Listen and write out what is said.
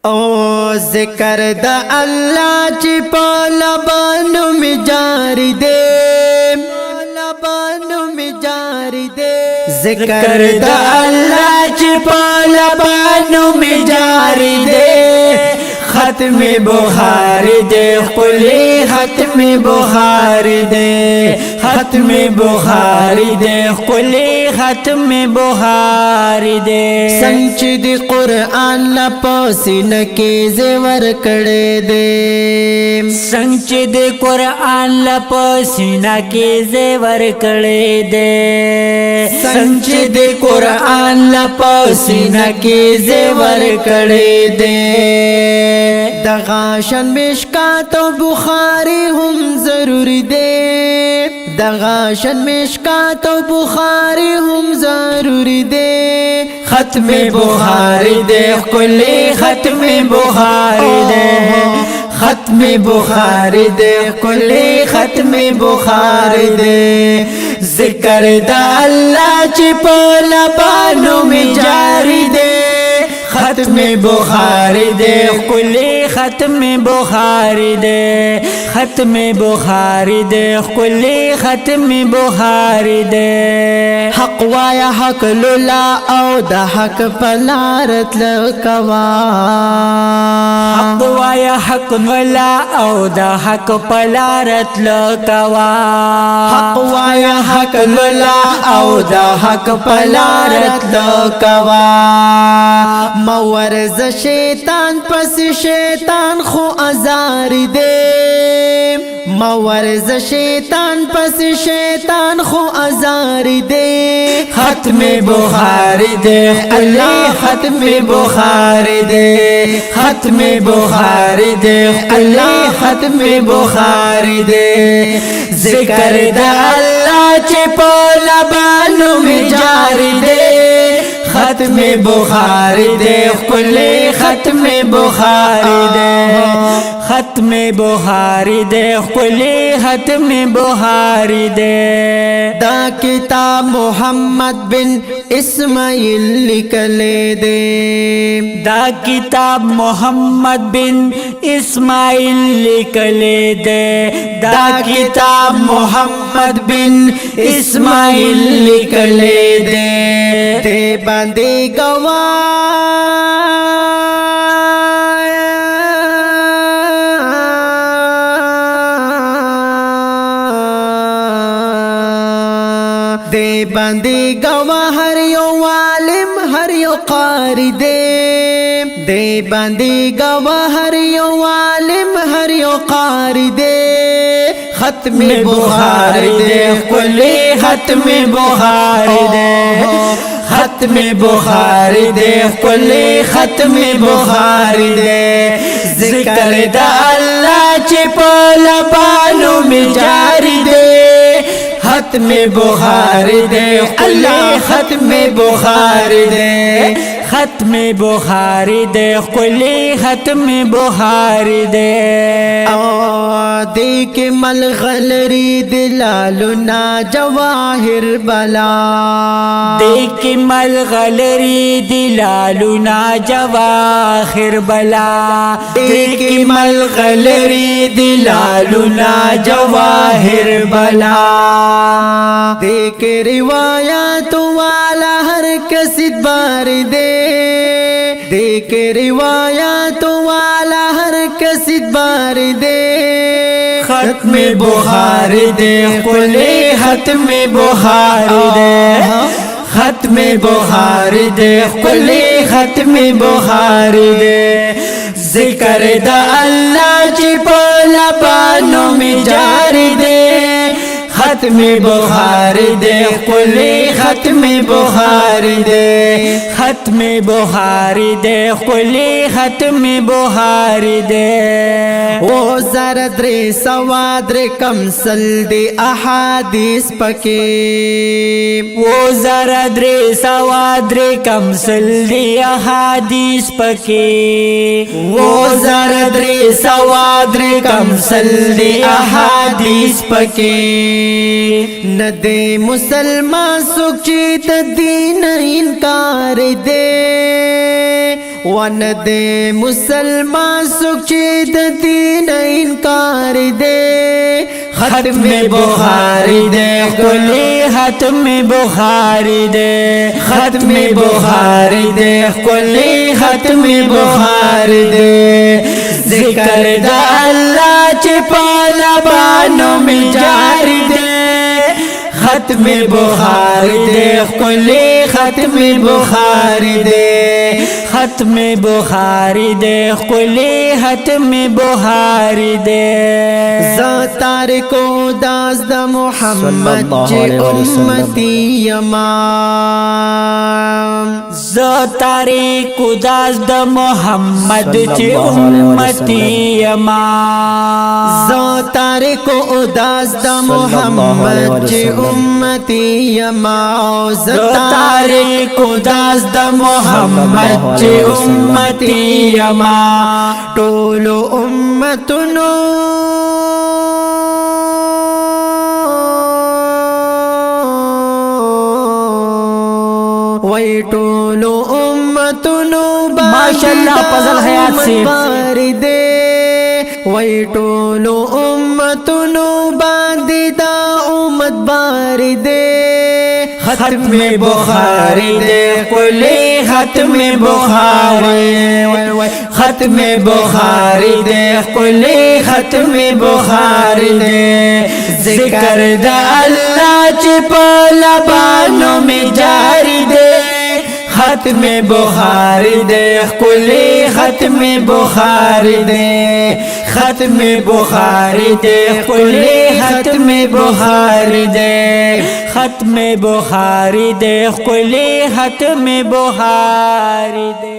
او ذکر دا اللہ چی پا لبانو می جاری دے ذکر دا اللہ چی پا لبانو می جاری دے ختم بخاری دے قلی ختم بخاری دے ختم بخاری دے قلی ختم بخاری دے سنچ دی قرآن لپاسی نکی زور کڑے دے سنچ دی قرآن لپاسی نکی زور کڑے دے سنچ دی قرآن لپاسی نکی زور کڑے دے دغاشن مشکات و بخاری ہم ضروری دے دغاشن مشکات و بخاری ہم ضروری دے ختم بخاری دے کلی ختم بخاری دے ختم بخاری دے کلی ختم بخاری دے ذکر دا اللہ چی پا لبانو میں جاری دے ختم بخاری دے کلی ختم بخاری دے ختم بخاری دے کلی ختم بخاری دے حق وایا حق لولا او دا حق پلارت لکوا حق وایا حق لولا او دا حق پلارت لکوا حق وایا حق لولا او دا حق پلارت لکوا مورز شیطان پس شیطان خو ازاری دے مورز شیطان پس شیطان خو ازاری دے ختم بخاری دے اللہ ختم بخاری دے ختم بخاری دے اللہ ختم بخاری دے ذکر دا اللہ چی پا لبانو میں جاری دے ختم بخاری دے کلی ختم بخاری دے ختم بخاری دے کلی ختم بخاری دے دا کتاب محمد بن اسماعیل لکلے دے دا کتاب محمد بن اسماعیل لکلے دے دا کتاب محمد بن اسماعیل لکلے دے دے باندے گواہ دے باندے گواہ ہر یو عالم ہر یو قاری دے دے باندے گواہ ہر یو عالم ہر یو قاری دے ختم بخاری دے کلی ختم بخاری دے ختم بخاری دے کلی ختم بخاری دے ذکر دا اللہ چی پا لبانو میں جاری دے ختم بخاری دے اللہ ختم بخاری دے ختم بخاری دے کلی ختم بخاری دے دیکھ ملغلری دلالنا جواہر بلا دیکھ ملغلری دلالنا جواہر بلا دیکھ ملغلری دلالنا جواہر بلا دیکھ روایات والا ہر کسید بار دے دیکھ روایات والا ہر کسید بار دے ختم بخاری دے کلی ختم بخاری دے ختم بخاری دے کلی ختم بخاری دے ذکر دا اللہ چی پا لبانو میں جاری دے ختم بخاری دے کلی ختم بخاری دے ختم بخاری دے کلی ختم بخاری دے وہ زرد ری سواد ری کمسل دی احادیث پکے وہ زرد ری سواد ری کمسل دی احادیث پکے وہ زرد ری سواد ری کمسل دی احادیث پکے ندے مسلمان سوچی تا دین انکار دے वन दे मुसलमान सुखीद दीन इनकार दे खत्म बुखारी दे कुली खत्म बुखारी दे खत्म बुखारी दे कुली खत्म बुखारी दे जिक्र दा अल्लाह चे पाला बानो में जारी दे खत्म बुखारी दे कुली खत्म बुखारी दे खत्म बुखारी दे कुली खत्म बुखारी दे ज़ातार को दास द मोहम्मद चे उम्मती यमाम ज़ातार को दास द मोहम्मद चे उम्मती यमाम ज़ातार को दास द मोहम्मद चे उम्मती यमाम ज़ातार को दास द मोहम्मद चे उम्मती यमाम टोलो उम्मतनो वही टोलो उम्मतनो माशाअल्लाह फजल हयात से बारी दे वही टोलो उम्मतनो बांदिदा उम्मत बारी दे खत्म बुखारी दे कुली खत्म बुखारी खत्म बुखारी दे कुली खत्म बुखारी दे जिक्र दा अल्लाह चे पाला बानो में जारी दे खत्म बुखारी दे कुली खत्म बुखारी दे खत्म बुखारी दे कुली खत्म बुखारी दे खत्म बुखारी दे कुली खत्म बुखारी दे।